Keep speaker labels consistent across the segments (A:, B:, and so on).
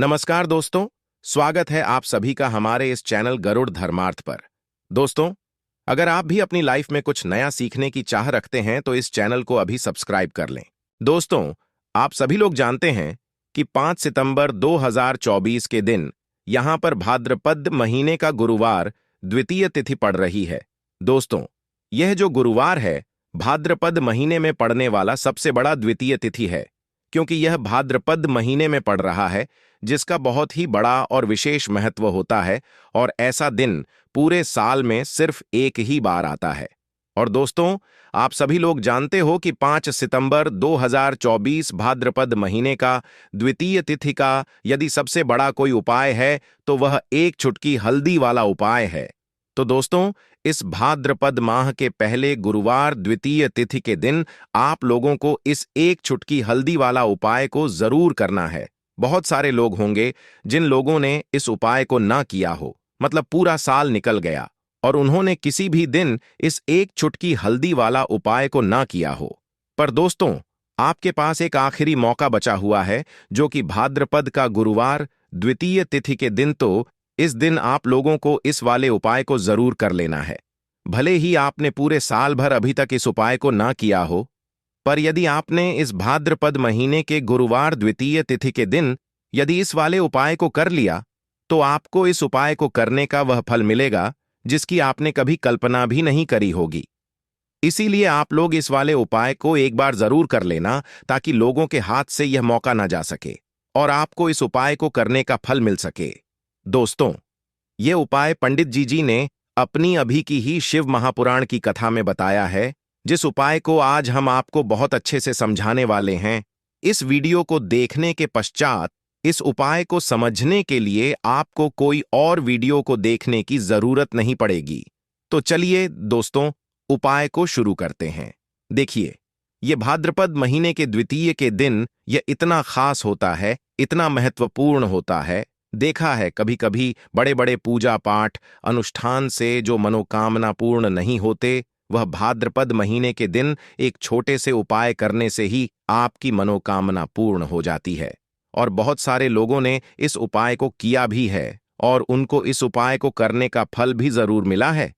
A: नमस्कार दोस्तों, स्वागत है आप सभी का हमारे इस चैनल गरुड़ धर्मार्थ पर। दोस्तों, अगर आप भी अपनी लाइफ में कुछ नया सीखने की चाह रखते हैं तो इस चैनल को अभी सब्सक्राइब कर लें। दोस्तों, आप सभी लोग जानते हैं कि 5 सितंबर 2024 के दिन यहां पर भाद्रपद महीने का गुरुवार द्वितीय तिथि पड़ रही है। दोस्तों, यह जो गुरुवार है भाद्रपद महीने में पड़ने वाला सबसे बड़ा द्वितीय तिथि है, क्योंकि यह भाद्रपद महीने में पड़ रहा है, जिसका बहुत ही बड़ा और विशेष महत्व होता है और ऐसा दिन पूरे साल में सिर्फ एक ही बार आता है। और दोस्तों, आप सभी लोग जानते हो कि 5 सितंबर 2024 भाद्रपद महीने का द्वितीय तिथि का यदि सबसे बड़ा कोई उपाय है तो वह एक चुटकी हल्दी वाला उपाय है। तो दोस्तों, इस भाद्रपद माह के पहले गुरुवार द्वितीय तिथि के दिन आप लोगों को इस एक चुटकी हल्दी वाला उपाय को जरूर करना है। बहुत सारे लोग होंगे जिन लोगों ने इस उपाय को ना किया हो, मतलब पूरा साल निकल गया और उन्होंने किसी भी दिन इस एक चुटकी हल्दी वाला उपाय को ना किया हो। पर दोस्तों, आपके पास एक आखिरी मौका बचा हुआ है, जो कि भाद्रपद का गुरुवार द्वितीय तिथि के दिन। तो इस दिन आप लोगों को इस वाले उपाय को जरूर कर लेना है। भले ही आपने पूरे साल भर अभी तक इस उपाय को ना किया हो, पर यदि आपने इस भाद्रपद महीने के गुरुवार द्वितीय तिथि के दिन यदि इस वाले उपाय को कर लिया, तो आपको इस उपाय को करने का वह फल मिलेगा जिसकी आपने कभी कल्पना भी नहीं करी होगी। इसीलिए आप लोग इस वाले उपाय को एक बार जरूर कर लेना, ताकि लोगों के हाथ से यह मौका ना जा सके और आपको इस उपाय को करने का फल मिल सके। दोस्तों, यह उपाय पंडित जी ने अपनी अभी की ही शिव महापुराण की कथा में बताया है, जिस उपाय को आज हम आपको बहुत अच्छे से समझाने वाले हैं। इस वीडियो को देखने के पश्चात इस उपाय को समझने के लिए आपको कोई और वीडियो को देखने की जरूरत नहीं पड़ेगी। तो चलिए दोस्तों, उपाय को शुरू करते हैं। देखिए, ये भाद्रपद महीने के द्वितीय के दिन यह इतना खास होता है, इतना महत्वपूर्ण होता है। देखा है कभी कभी बड़े बड़े पूजा पाठ अनुष्ठान से जो मनोकामना पूर्ण नहीं होते, वह भाद्रपद महीने के दिन एक छोटे से उपाय करने से ही आपकी मनोकामना पूर्ण हो जाती है। और बहुत सारे लोगों ने इस उपाय को किया भी है और उनको इस उपाय को करने का फल भी जरूर मिला है।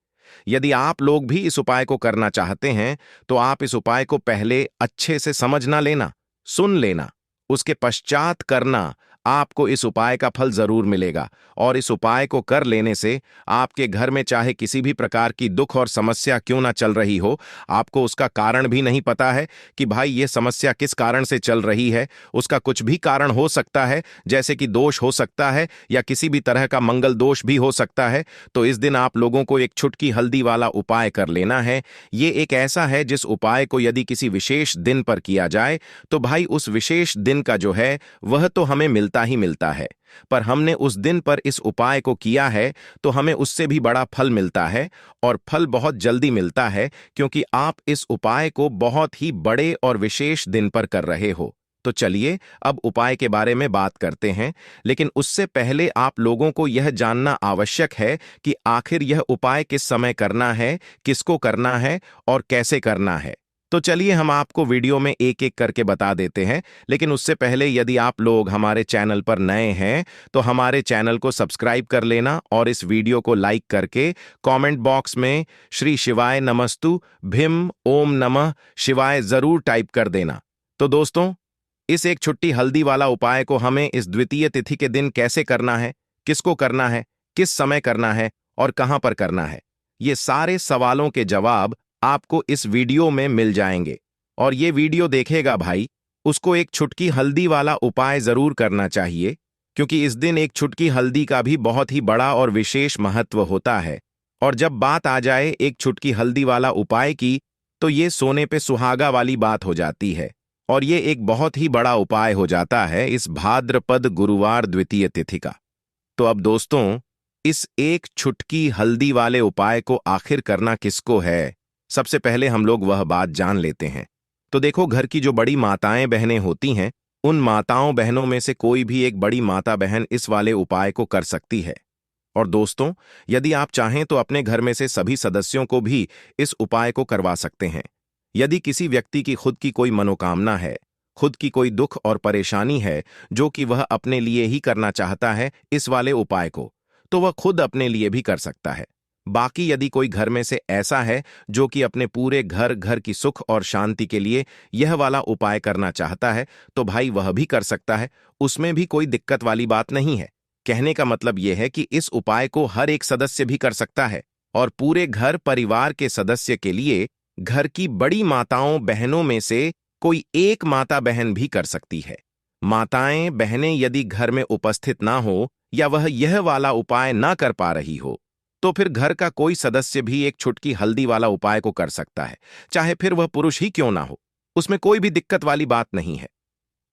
A: यदि आप लोग भी इस उपाय को करना चाहते हैं तो आप इस उपाय को पहले अच्छे से समझना लेना, सुन लेना, उसके पश्चात करना। आपको इस उपाय का फल जरूर मिलेगा और इस उपाय को कर लेने से आपके घर में चाहे किसी भी प्रकार की दुख और समस्या क्यों ना चल रही हो, आपको उसका कारण भी नहीं पता है कि भाई ये समस्या किस कारण से चल रही है, उसका कुछ भी कारण हो सकता है, जैसे कि दोष हो सकता है या किसी भी तरह का मंगल दोष भी हो सकता है। तो इस दिन आप लोगों को एक चुटकी हल्दी वाला उपाय कर लेना है। ये एक ऐसा है जिस उपाय को यदि किसी विशेष दिन पर किया जाए तो भाई उस विशेष दिन का जो है वह तो हमें मिलता ही मिलता है, पर हमने उस दिन पर इस उपाय को किया है तो हमें उससे भी बड़ा फल मिलता है और फल बहुत जल्दी मिलता है, क्योंकि आप इस उपाय को बहुत ही बड़े और विशेष दिन पर कर रहे हो। तो चलिए अब उपाय के बारे में बात करते हैं, लेकिन उससे पहले आप लोगों को यह जानना आवश्यक है कि आखिर यह उपाय किस समय करना है, किसको करना है और कैसे करना है। तो चलिए हम आपको वीडियो में एक एक करके बता देते हैं, लेकिन उससे पहले यदि आप लोग हमारे चैनल पर नए हैं तो हमारे चैनल को सब्सक्राइब कर लेना और इस वीडियो को लाइक करके कमेंट बॉक्स में श्री शिवाय नमस्तु भीम ओम नमः शिवाय जरूर टाइप कर देना। तो दोस्तों, इस एक छुट्टी हल्दी वाला उपाय को हमें इस द्वितीय तिथि के दिन कैसे करना है, किसको करना है, किस समय करना है और कहां पर करना है, ये सारे सवालों के जवाब आपको इस वीडियो में मिल जाएंगे। और ये वीडियो देखेगा भाई, उसको एक चुटकी हल्दी वाला उपाय जरूर करना चाहिए, क्योंकि इस दिन एक चुटकी हल्दी का भी बहुत ही बड़ा और विशेष महत्व होता है। और जब बात आ जाए एक चुटकी हल्दी वाला उपाय की, तो ये सोने पे सुहागा वाली बात हो जाती है और ये एक बहुत ही बड़ा उपाय हो जाता है इस भाद्रपद गुरुवार द्वितीय तिथि का। तो अब दोस्तों, इस एक चुटकी हल्दी वाले उपाय को आखिर करना किसको है, सबसे पहले हम लोग वह बात जान लेते हैं। तो देखो, घर की जो बड़ी माताएं बहनें होती हैं, उन माताओं बहनों में से कोई भी एक बड़ी माता बहन इस वाले उपाय को कर सकती है। और दोस्तों, यदि आप चाहें तो अपने घर में से सभी सदस्यों को भी इस उपाय को करवा सकते हैं। यदि किसी व्यक्ति की खुद की कोई मनोकामना है खुद की कोई दुख और परेशानी है जो कि वह अपने लिए ही करना चाहता है इस वाले उपाय को, तो वह खुद अपने लिए भी कर सकता है। बाकी यदि कोई घर में से ऐसा है जो कि अपने पूरे घर की सुख और शांति के लिए यह वाला उपाय करना चाहता है, तो भाई वह भी कर सकता है, उसमें भी कोई दिक्कत वाली बात नहीं है। कहने का मतलब यह है कि इस उपाय को हर एक सदस्य भी कर सकता है और पूरे घर परिवार के सदस्य के लिए घर की बड़ी माताओं बहनों में से कोई एक माता बहन भी कर सकती है। माताएं बहनें यदि घर में उपस्थित ना हो या वह यह वाला उपाय ना कर पा रही हो, तो फिर घर का कोई सदस्य भी एक छुटकी हल्दी वाला उपाय को कर सकता है, चाहे फिर वह पुरुष ही क्यों ना हो। उसमें कोई भी दिक्कत वाली बात नहीं है।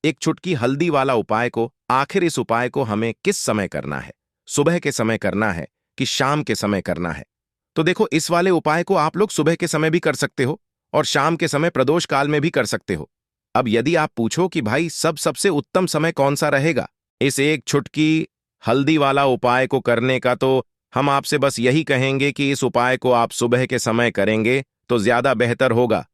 A: एक छुटकी हल्दी वाला उपाय को, आखिर इस उपाय को हमें किस समय करना है, सुबह के समय करना है कि शाम के समय करना है? तो देखो, इस वाले उपाय को आप लोग सुबह के समय भी कर सकते हो और शाम के समय प्रदोष काल में भी कर सकते हो। अब यदि आप पूछो कि भाई सबसे उत्तम समय कौन सा रहेगा इस एक छुटकी हल्दी वाला उपाय को करने का, तो हम आपसे बस यही कहेंगे कि इस उपाय को आप सुबह के समय करेंगे तो ज्यादा बेहतर होगा।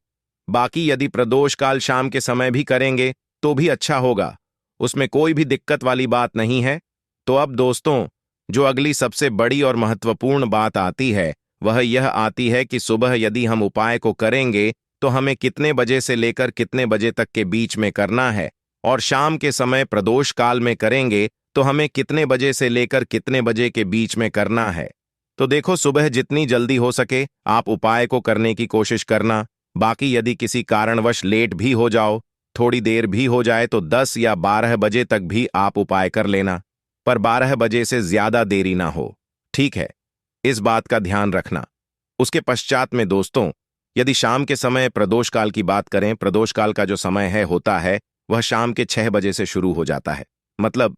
A: बाकी यदि प्रदोष काल शाम के समय भी करेंगे तो भी अच्छा होगा, उसमें कोई भी दिक्कत वाली बात नहीं है। तो अब दोस्तों, जो अगली सबसे बड़ी और महत्वपूर्ण बात आती है वह यह आती है कि सुबह यदि हम उपाय को करेंगे तो हमें कितने बजे से लेकर कितने बजे तक के बीच में करना है, और शाम के समय प्रदोष काल में करेंगे तो हमें कितने बजे से लेकर कितने बजे के बीच में करना है। तो देखो, सुबह जितनी जल्दी हो सके आप उपाय को करने की कोशिश करना। बाकी यदि किसी कारणवश लेट भी हो जाओ, थोड़ी देर भी हो जाए, तो 10 या 12 बजे तक भी आप उपाय कर लेना, पर 12 बजे से ज्यादा देरी ना हो, ठीक है? इस बात का ध्यान रखना। उसके पश्चात में दोस्तों, यदि शाम के समय प्रदोष काल की बात करें, प्रदोष काल का जो समय है होता है वह शाम के 6 बजे से शुरू हो जाता है। मतलब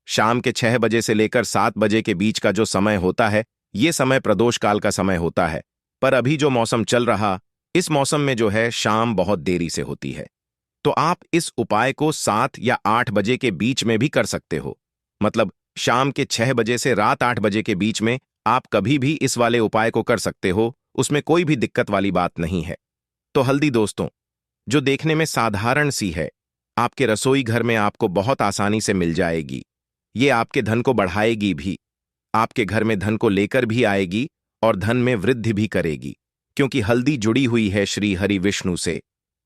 A: शाम के 6 बजे से लेकर 7 बजे के बीच का जो समय होता है, ये समय प्रदोष काल का समय होता है। पर अभी जो मौसम चल रहा, इस मौसम में जो है शाम बहुत देरी से होती है, तो आप इस उपाय को 7 या 8 बजे के बीच में भी कर सकते हो। मतलब शाम के 6 बजे से रात 8 बजे के बीच में आप कभी भी इस वाले उपाय को कर सकते हो, उसमें कोई भी दिक्कत वाली बात नहीं है। तो हल्दी दोस्तों, जो देखने में साधारण सी है, आपके रसोई घर में आपको बहुत आसानी से मिल जाएगी। ये आपके धन को बढ़ाएगी भी, आपके घर में धन को लेकर भी आएगी और धन में वृद्धि भी करेगी, क्योंकि हल्दी जुड़ी हुई है श्री हरि विष्णु से,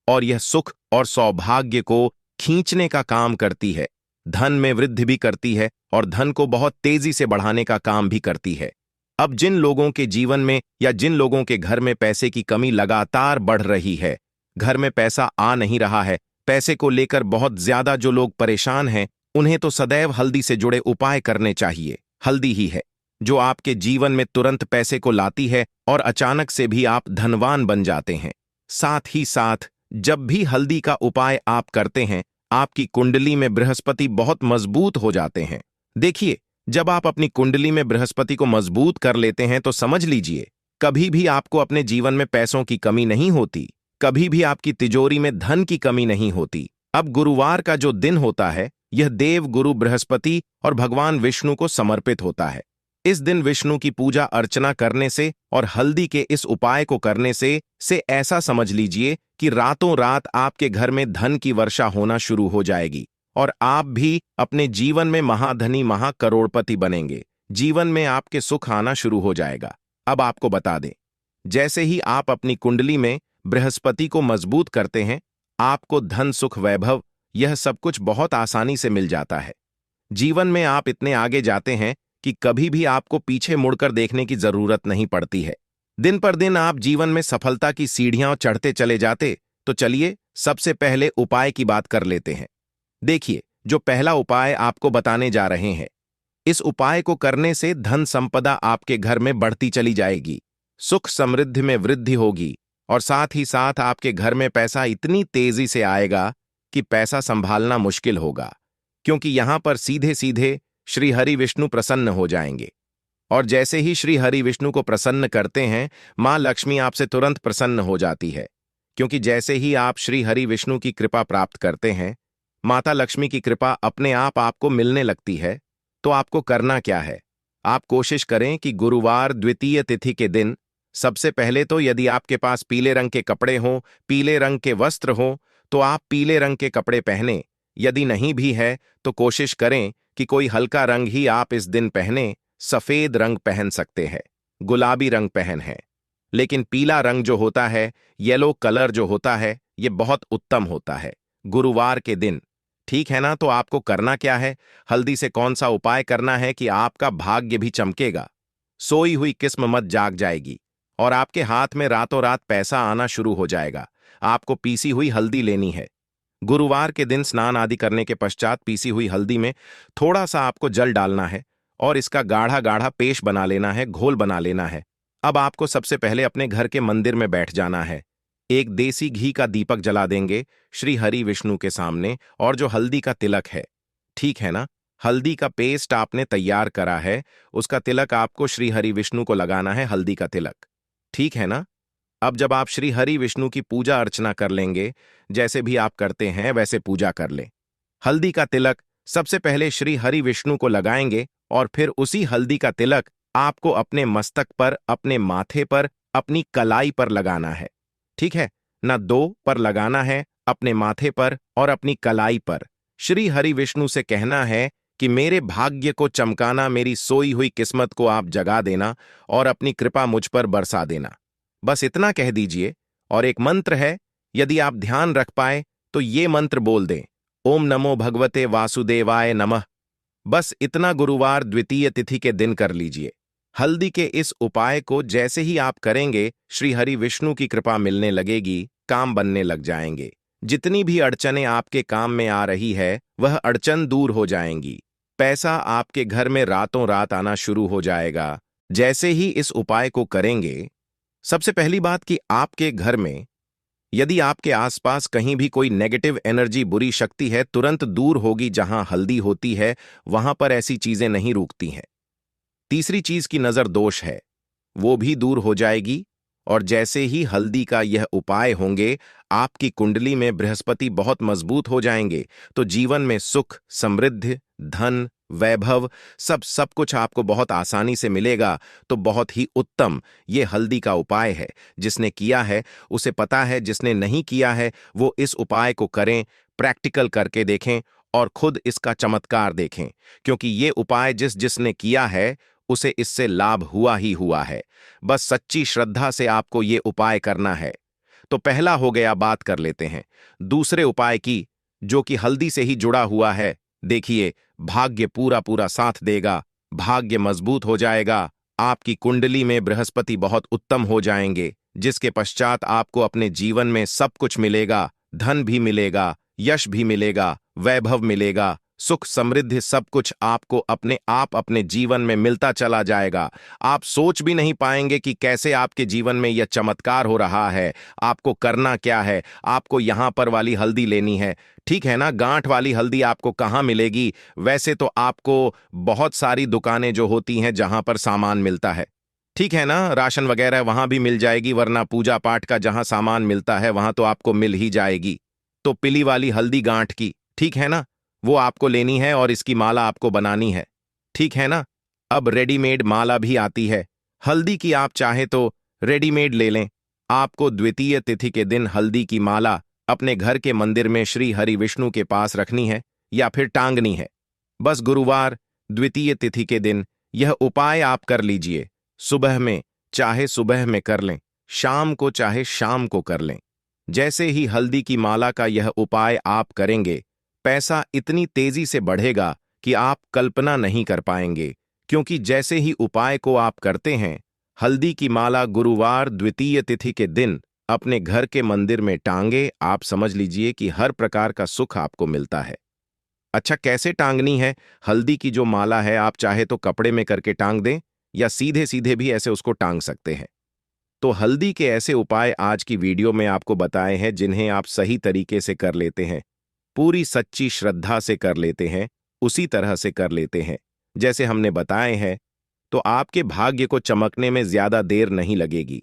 A: और यह सुख और सौभाग्य को खींचने का काम करती है, धन में वृद्धि भी करती है और धन को बहुत तेजी से बढ़ाने का काम भी करती है। अब जिन लोगों के जीवन में या जिन लोगों के घर में पैसे की कमी लगातार बढ़ रही है, घर में पैसा आ नहीं रहा है, पैसे को लेकर बहुत ज्यादा जो लोग परेशान हैं, उन्हें तो सदैव हल्दी से जुड़े उपाय करने चाहिए। हल्दी ही है जो आपके जीवन में तुरंत पैसे को लाती है और अचानक से भी आप धनवान बन जाते हैं। साथ ही साथ जब भी हल्दी का उपाय आप करते हैं, आपकी कुंडली में बृहस्पति बहुत मजबूत हो जाते हैं। देखिए, जब आप अपनी कुंडली में बृहस्पति को मजबूत कर लेते हैं तो समझ लीजिए कभी भी आपको अपने जीवन में पैसों की कमी नहीं होती, कभी भी आपकी तिजोरी में धन की कमी नहीं होती। अब गुरुवार का जो दिन होता है, यह देव गुरु बृहस्पति और भगवान विष्णु को समर्पित होता है। इस दिन विष्णु की पूजा अर्चना करने से और हल्दी के इस उपाय को करने से ऐसा समझ लीजिए कि रातों रात आपके घर में धन की वर्षा होना शुरू हो जाएगी और आप भी अपने जीवन में महाधनी महाकरोड़पति बनेंगे। जीवन में आपके सुख आना शुरू हो जाएगा। अब आपको बता दें, जैसे ही आप अपनी कुंडली में बृहस्पति को मजबूत करते हैं, आपको धन सुख वैभव यह सब कुछ बहुत आसानी से मिल जाता है। जीवन में आप इतने आगे जाते हैं कि कभी भी आपको पीछे मुड़कर देखने की जरूरत नहीं पड़ती है। दिन पर दिन आप जीवन में सफलता की सीढ़ियां चढ़ते चले जाते। तो चलिए सबसे पहले उपाय की बात कर लेते हैं। देखिए, जो पहला उपाय आपको बताने जा रहे हैं, इस उपाय को करने से धन संपदा आपके घर में बढ़ती चली जाएगी, सुख समृद्धि में वृद्धि होगी और साथ ही साथ आपके घर में पैसा इतनी तेजी से आएगा कि पैसा संभालना मुश्किल होगा, क्योंकि यहां पर सीधे सीधे श्री हरि विष्णु प्रसन्न हो जाएंगे। और जैसे ही श्री हरि विष्णु को प्रसन्न करते हैं, मां लक्ष्मी आपसे तुरंत प्रसन्न हो जाती है, क्योंकि जैसे ही आप श्री हरि विष्णु की कृपा प्राप्त करते हैं, माता लक्ष्मी की कृपा अपने आप आपको मिलने लगती है। तो आपको करना क्या है? आप कोशिश करें कि गुरुवार द्वितीय तिथि के दिन सबसे पहले तो यदि आपके पास पीले रंग के कपड़े हों, पीले रंग के वस्त्र हों, तो आप पीले रंग के कपड़े पहने, यदि नहीं भी है तो कोशिश करें कि कोई हल्का रंग ही आप इस दिन पहने। सफेद रंग पहन सकते हैं, गुलाबी रंग पहन है, लेकिन पीला रंग जो होता है, येलो कलर जो होता है, ये बहुत उत्तम होता है गुरुवार के दिन। ठीक है ना? तो आपको करना क्या है, हल्दी से कौन सा उपाय करना है कि आपका भाग्य भी चमकेगा, सोई हुई किस्म मत जाग जाएगी और आपके हाथ में रातों रात पैसा आना शुरू हो जाएगा। आपको पीसी हुई हल्दी लेनी है। गुरुवार के दिन स्नान आदि करने के पश्चात पीसी हुई हल्दी में थोड़ा सा आपको जल डालना है और इसका गाढ़ा गाढ़ा पेस्ट बना लेना है, घोल बना लेना है। अब आपको सबसे पहले अपने घर के मंदिर में बैठ जाना है। एक देसी घी का दीपक जला देंगे श्री हरि विष्णु के सामने, और जो हल्दी का तिलक है, ठीक है ना, हल्दी का पेस्ट आपने तैयार करा है, उसका तिलक आपको श्री हरि विष्णु को लगाना है, हल्दी का तिलक। ठीक है ना? अब जब आप श्री हरि विष्णु की पूजा अर्चना कर लेंगे, जैसे भी आप करते हैं वैसे पूजा कर लें। हल्दी का तिलक सबसे पहले श्री हरि विष्णु को लगाएंगे और फिर उसी हल्दी का तिलक आपको अपने मस्तक पर, अपने माथे पर, अपनी कलाई पर लगाना है। ठीक है ना? 2 पर लगाना है, अपने माथे पर और अपनी कलाई पर। श्री हरि विष्णु से कहना है कि मेरे भाग्य को चमकाना, मेरी सोई हुई किस्मत को आप जगा देना और अपनी कृपा मुझ पर बरसा देना। बस इतना कह दीजिए। और एक मंत्र है, यदि आप ध्यान रख पाए तो ये मंत्र बोल दें, ओम नमो भगवते वासुदेवाय नमः। बस इतना गुरुवार द्वितीय तिथि के दिन कर लीजिए। हल्दी के इस उपाय को जैसे ही आप करेंगे, श्री हरि विष्णु की कृपा मिलने लगेगी, काम बनने लग जाएंगे। जितनी भी अड़चनें आपके काम में आ रही है, वह अड़चन दूर हो जाएंगी। पैसा आपके घर में रातों रात आना शुरू हो जाएगा जैसे ही इस उपाय को करेंगे। सबसे पहली बात कि आपके घर में यदि आपके आसपास कहीं भी कोई नेगेटिव एनर्जी, बुरी शक्ति है, तुरंत दूर होगी। जहां हल्दी होती है वहां पर ऐसी चीजें नहीं रुकती हैं। तीसरी चीज की नजर दोष है, वो भी दूर हो जाएगी। और जैसे ही हल्दी का यह उपाय होंगे, आपकी कुंडली में बृहस्पति बहुत मजबूत हो जाएंगे, तो जीवन में सुख, समृद्धि, धन, वैभव, सब कुछ आपको बहुत आसानी से मिलेगा। तो बहुत ही उत्तम ये हल्दी का उपाय है। जिसने किया है उसे पता है, जिसने नहीं किया है वो इस उपाय को करें, प्रैक्टिकल करके देखें और खुद इसका चमत्कार देखें, क्योंकि ये उपाय जिसने किया है उसे इससे लाभ हुआ ही हुआ है। बस सच्ची श्रद्धा से आपको ये उपाय करना है। तो पहला हो गया, बात कर लेते हैं दूसरे उपाय की, जो कि हल्दी से ही जुड़ा हुआ है। देखिए, भाग्य पूरा पूरा साथ देगा, भाग्य मजबूत हो जाएगा, आपकी कुंडली में बृहस्पति बहुत उत्तम हो जाएंगे, जिसके पश्चात आपको अपने जीवन में सब कुछ मिलेगा। धन भी मिलेगा, यश भी मिलेगा, वैभव मिलेगा, सुख समृद्धि, सब कुछ आपको अपने आप अपने जीवन में मिलता चला जाएगा। आप सोच भी नहीं पाएंगे कि कैसे आपके जीवन में यह चमत्कार हो रहा है। आपको करना क्या है, आपको यहां पर वाली हल्दी लेनी है। ठीक है ना? गांठ वाली हल्दी आपको कहाँ मिलेगी? वैसे तो आपको बहुत सारी दुकानें जो होती हैं जहां पर सामान मिलता है, ठीक है ना, राशन वगैरह, वहां भी मिल जाएगी, वरना पूजा पाठ का जहां सामान मिलता है वहां तो आपको मिल ही जाएगी। तो पीली वाली हल्दी गांठ की, ठीक है ना, वो आपको लेनी है और इसकी माला आपको बनानी है। ठीक है ना? अब रेडीमेड माला भी आती है हल्दी की, आप चाहे तो रेडीमेड ले लें। आपको द्वितीय तिथि के दिन हल्दी की माला अपने घर के मंदिर में श्री हरि विष्णु के पास रखनी है या फिर टांगनी है। बस गुरुवार द्वितीय तिथि के दिन यह उपाय आप कर लीजिए। सुबह में चाहे सुबह में कर लें, शाम को चाहे शाम को कर लें। जैसे ही हल्दी की माला का यह उपाय आप करेंगे, पैसा इतनी तेजी से बढ़ेगा कि आप कल्पना नहीं कर पाएंगे। क्योंकि जैसे ही उपाय को आप करते हैं, हल्दी की माला गुरुवार द्वितीय तिथि के दिन अपने घर के मंदिर में टांगे, आप समझ लीजिए कि हर प्रकार का सुख आपको मिलता है। अच्छा, कैसे टांगनी है हल्दी की जो माला है? आप चाहे तो कपड़े में करके टांग दें या सीधे सीधे भी ऐसे उसको टांग सकते हैं। तो हल्दी के ऐसे उपाय आज की वीडियो में आपको बताए हैं, जिन्हें आप सही तरीके से कर लेते हैं, पूरी सच्ची श्रद्धा से कर लेते हैं, उसी तरह से कर लेते हैं जैसे हमने बताए हैं, तो आपके भाग्य को चमकने में ज्यादा देर नहीं लगेगी।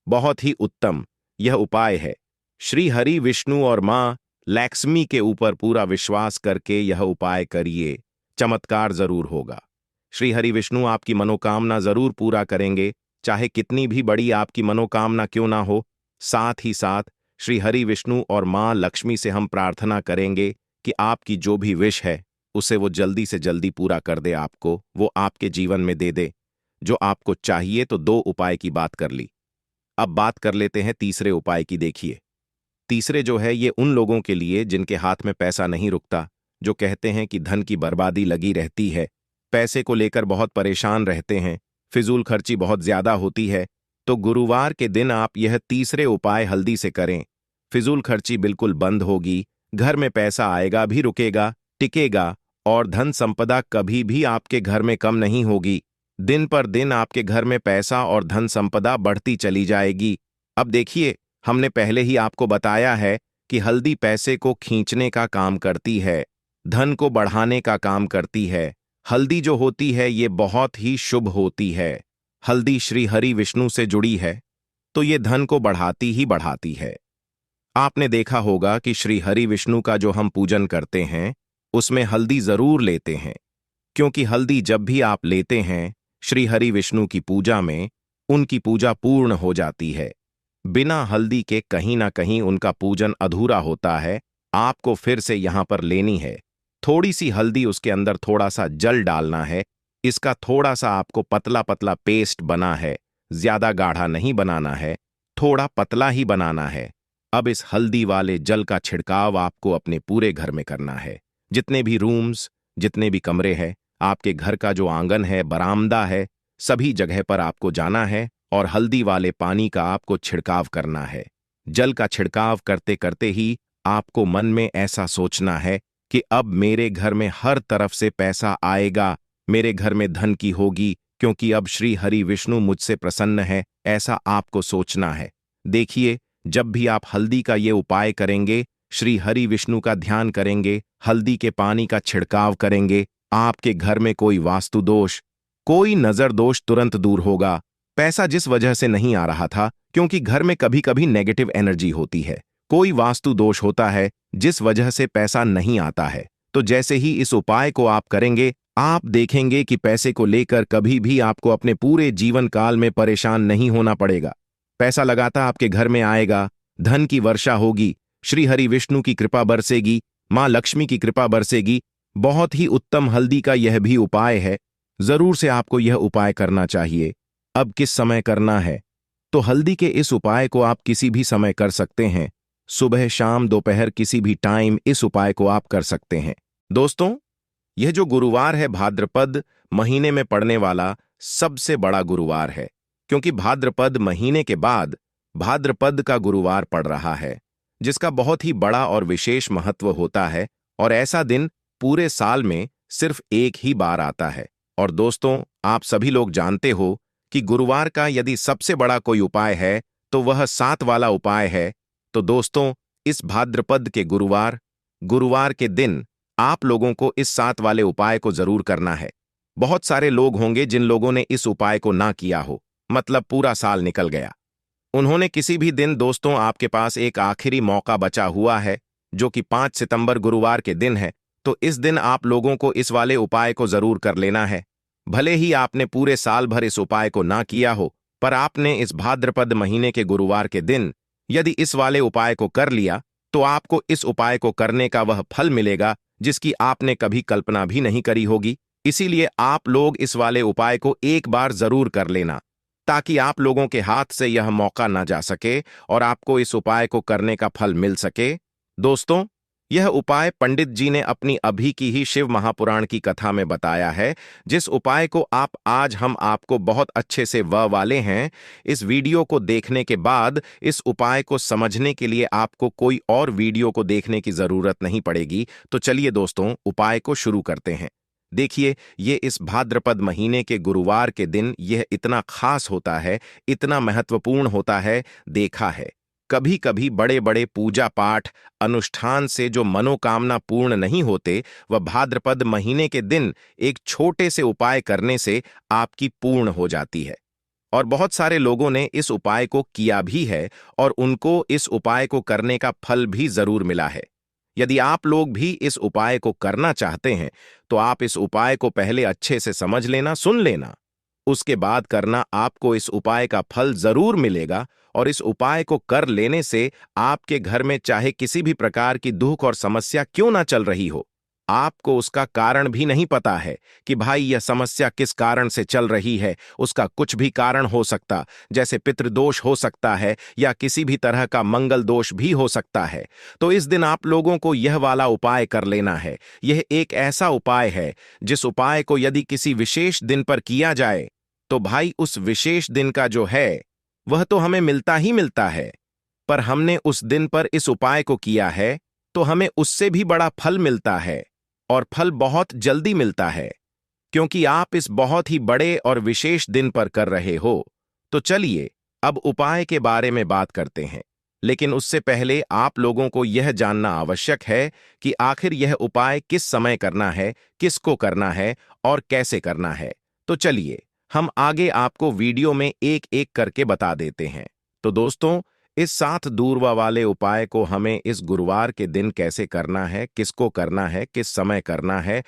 A: बहुत ही उत्तम यह उपाय है। श्री हरि विष्णु और मां लक्ष्मी के ऊपर पूरा विश्वास करके यह उपाय करिए, चमत्कार जरूर होगा। श्री हरि विष्णु आपकी मनोकामना जरूर पूरा करेंगे, चाहे कितनी भी बड़ी आपकी मनोकामना क्यों ना हो। साथ ही साथ श्री हरि विष्णु और माँ लक्ष्मी से हम प्रार्थना करेंगे कि आपकी जो भी विश है उसे वो जल्दी से जल्दी पूरा कर दे, आपको वो आपके जीवन में दे दे जो आपको चाहिए। तो 2 उपाय की बात कर ली। अब बात कर लेते हैं तीसरे उपाय की। देखिए, तीसरे जो है ये उन लोगों के लिए जिनके हाथ में पैसा नहीं रुकता, जो कहते हैं कि धन की बर्बादी लगी रहती है, पैसे को लेकर बहुत परेशान रहते हैं, फिजूल खर्ची बहुत ज्यादा होती है। तो गुरुवार के दिन आप यह तीसरे उपाय हल्दी से करें। फिजूल खर्ची बिल्कुल बंद होगी, घर में पैसा आएगा भी, रुकेगा, टिकेगा, और धन संपदा कभी भी आपके घर में कम नहीं होगी। दिन पर दिन आपके घर में पैसा और धन संपदा बढ़ती चली जाएगी। अब देखिए, हमने पहले ही आपको बताया है कि हल्दी पैसे को खींचने का काम करती है, धन को बढ़ाने का काम करती है। हल्दी जो होती है ये बहुत ही शुभ होती है। हल्दी श्री हरि विष्णु से जुड़ी है, तो ये धन को बढ़ाती ही बढ़ाती है। आपने देखा होगा कि श्री हरि विष्णु का जो हम पूजन करते हैं उसमें हल्दी जरूर लेते हैं, क्योंकि हल्दी जब भी आप लेते हैं श्री हरि विष्णु की पूजा में, उनकी पूजा पूर्ण हो जाती है। बिना हल्दी के कहीं ना कहीं उनका पूजन अधूरा होता है। आपको फिर से यहां पर लेनी है थोड़ी सी हल्दी, उसके अंदर थोड़ा सा जल डालना है। इसका थोड़ा सा आपको पतला पतला पेस्ट बना है, ज्यादा गाढ़ा नहीं बनाना है, थोड़ा पतला ही बनाना है। अब इस हल्दी वाले जल का छिड़काव आपको अपने पूरे घर में करना है। जितने भी रूम्स, जितने भी कमरे हैं, आपके घर का जो आंगन है, बरामदा है, सभी जगह पर आपको जाना है और हल्दी वाले पानी का आपको छिड़काव करना है। जल का छिड़काव करते करते ही आपको मन में ऐसा सोचना है कि अब मेरे घर में हर तरफ से पैसा आएगा, मेरे घर में धन की होगी, क्योंकि अब श्री हरि विष्णु मुझसे प्रसन्न है, ऐसा आपको सोचना है। देखिए, जब भी आप हल्दी का ये उपाय करेंगे, श्री हरि विष्णु का ध्यान करेंगे, हल्दी के पानी का छिड़काव करेंगे, आपके घर में कोई वास्तु दोष, कोई नजर दोष तुरंत दूर होगा। पैसा जिस वजह से नहीं आ रहा था, क्योंकि घर में कभी कभी नेगेटिव एनर्जी होती है, कोई वास्तु दोष होता है जिस वजह से पैसा नहीं आता है, तो जैसे ही इस उपाय को आप करेंगे, आप देखेंगे कि पैसे को लेकर कभी भी आपको अपने पूरे जीवन काल में परेशान नहीं होना पड़ेगा। पैसा लगातार आपके घर में आएगा, धन की वर्षा होगी, श्री हरि विष्णु की कृपा बरसेगी, मां लक्ष्मी की कृपा बरसेगी। बहुत ही उत्तम हल्दी का यह भी उपाय है, जरूर से आपको यह उपाय करना चाहिए। अब किस समय करना है? तो हल्दी के इस उपाय को आप किसी भी समय कर सकते हैं, सुबह, शाम, दोपहर, किसी भी टाइम इस उपाय को आप कर सकते हैं। दोस्तों, यह जो गुरुवार है भाद्रपद महीने में पड़ने वाला सबसे बड़ा गुरुवार है, क्योंकि भाद्रपद महीने के बाद भाद्रपद का गुरुवार पड़ रहा है, जिसका बहुत ही बड़ा और विशेष महत्व होता है। और ऐसा दिन पूरे साल में सिर्फ एक ही बार आता है। और दोस्तों, आप सभी लोग जानते हो कि गुरुवार का यदि सबसे बड़ा कोई उपाय है तो वह 7 वाला उपाय है। तो दोस्तों, इस भाद्रपद के गुरुवार के दिन आप लोगों को इस 7 वाले उपाय को जरूर करना है। बहुत सारे लोग होंगे जिन लोगों ने इस उपाय को ना किया हो, मतलब पूरा साल निकल गया, उन्होंने किसी भी दिन, दोस्तों आपके पास एक आखिरी मौका बचा हुआ है, जो कि 5 सितंबर गुरुवार के दिन है। तो इस दिन आप लोगों को इस वाले उपाय को जरूर कर लेना है। भले ही आपने पूरे साल भर इस उपाय को ना किया हो, पर आपने इस भाद्रपद महीने के गुरुवार के दिन यदि इस वाले उपाय को कर लिया, तो आपको इस उपाय को करने का वह फल मिलेगा जिसकी आपने कभी कल्पना भी नहीं करी होगी। इसीलिए आप लोग इस वाले उपाय को एक बार जरूर कर लेना, ताकि आप लोगों के हाथ से यह मौका ना जा सके और आपको इस उपाय को करने का फल मिल सके। दोस्तों, यह उपाय पंडित जी ने अपनी अभी की ही शिव महापुराण की कथा में बताया है, जिस उपाय को आज हम आपको बहुत अच्छे से वाले हैं। इस वीडियो को देखने के बाद इस उपाय को समझने के लिए आपको कोई और वीडियो को देखने की जरूरत नहीं पड़ेगी। तो चलिए दोस्तों, उपाय को शुरू करते हैं। देखिए, ये इस भाद्रपद महीने के गुरुवार के दिन यह इतना खास होता है, इतना महत्वपूर्ण होता है। देखा है, कभी कभी बड़े बड़े पूजा पाठ अनुष्ठान से जो मनोकामना पूर्ण नहीं होते, वह भाद्रपद महीने के दिन एक छोटे से उपाय करने से आपकी पूर्ण हो जाती है। और बहुत सारे लोगों ने इस उपाय को किया भी है और उनको इस उपाय को करने का फल भी जरूर मिला है। यदि आप लोग भी इस उपाय को करना चाहते हैं, तो आप इस उपाय को पहले अच्छे से समझ लेना, सुन लेना। उसके बाद करना, आपको इस उपाय का फल जरूर मिलेगा और इस उपाय को कर लेने से आपके घर में चाहे किसी भी प्रकार की दुख और समस्या क्यों ना चल रही हो, आपको उसका कारण भी नहीं पता है कि भाई यह समस्या किस कारण से चल रही है। उसका कुछ भी कारण हो सकता, जैसे पितृदोष हो सकता है या किसी भी तरह का मंगल दोष भी हो सकता है। तो इस दिन आप लोगों को यह वाला उपाय कर लेना है। यह एक ऐसा उपाय है जिस उपाय को यदि किसी विशेष दिन पर किया जाए तो भाई उस विशेष दिन का जो है वह तो हमें मिलता ही मिलता है, पर हमने उस दिन पर इस उपाय को किया है तो हमें उससे भी बड़ा फल मिलता है और फल बहुत जल्दी मिलता है, क्योंकि आप इस बहुत ही बड़े और विशेष दिन पर कर रहे हो। तो चलिए अब उपाय के बारे में बात करते हैं, लेकिन उससे पहले आप लोगों को यह जानना आवश्यक है कि आखिर यह उपाय किस समय करना है, किसको करना है और कैसे करना है। तो चलिए हम आगे आपको वीडियो में एक एक करके बता देते हैं। तो दोस्तों, इस 7 दूर्वा वाले उपाय को हमें इस गुरुवार के दिन कैसे करना है, किसको करना है, किस समय करना है